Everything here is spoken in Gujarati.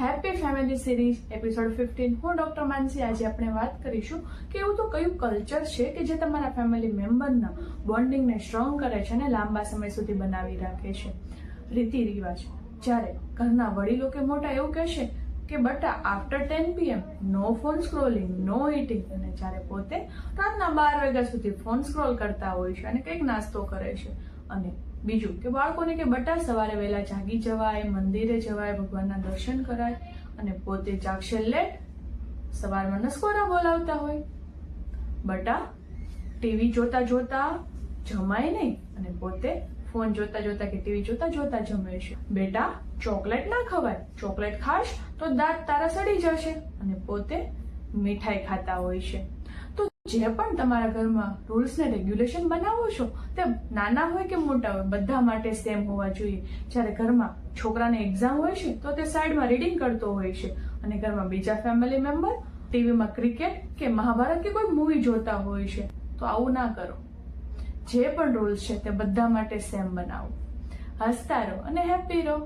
હેપી ફેમિલી સિરીઝ એપિસોડ 15 હું ડોક્ટર માનસી. આજે આપણે વાત કરીશું કે એવું તો કયું કલ્ચર છે કે જે તમારા ફેમિલી મેમ્બરના બોન્ડિંગને સ્ટ્રોંગ કરે છે અને લાંબા સમય સુધી બનાવી રાખે છે. રીતિ રિવાજ. જ્યારે ઘરના વડીલો કે મોટા એવું કહેશે કે બટા આફ્ટર 10 PM નો ફોન સ્ક્રોલિંગ, નો ઈટિંગ, અને જ્યારે પોતે રાતના 12 વાગ્યા સુધી ફોન સ્ક્રોલ કરતા હોય છે અને કંઈક નાસ્તો કરે છે. અને બીજું કે બાળકોને કે બટા સવારે વહેલા જાગી જવાય, મંદિરે જવાય, ભગવાનના દર્શન કરાય, અને પોતે જાગશે લેટ, સવારમાં નસકોરા બોલાવતા હોય. બટા ટીવી જોતા જોતા જમાય નહીં અને પોતે ફોન જોતા જોતા કે ટીવી જોતા જોતા જમે છે. બેટા ચોકલેટ ના ખવાય, ચોકલેટ ખાશ તો દાંત તારા સડી જશે, અને પોતે મીઠાઈ ખાતા હોય છે. તો જે પણ તમારા ઘરમાં રૂલ્સ ને રેગ્યુલેશન બનાવો છો તે નાના હોય કે મોટા હોય બધા માટે સેમ હોવા જોઈએ. જ્યારે ઘરમાં છોકરાને એક્ઝામ હોય છે તો તે સાઈડમાં રીડિંગ કરતો હોય છે અને ઘરમાં બીજા ફેમિલી મેમ્બર ટીવીમાં ક્રિકેટ કે મહાભારત કે કોઈ મૂવી જોતા હોય છે. તો આવું ના કરો. જે પણ રૂલ્સ છે તે બધા માટે સેમ બનાવો. હસતા રહો અને હેપી રહો.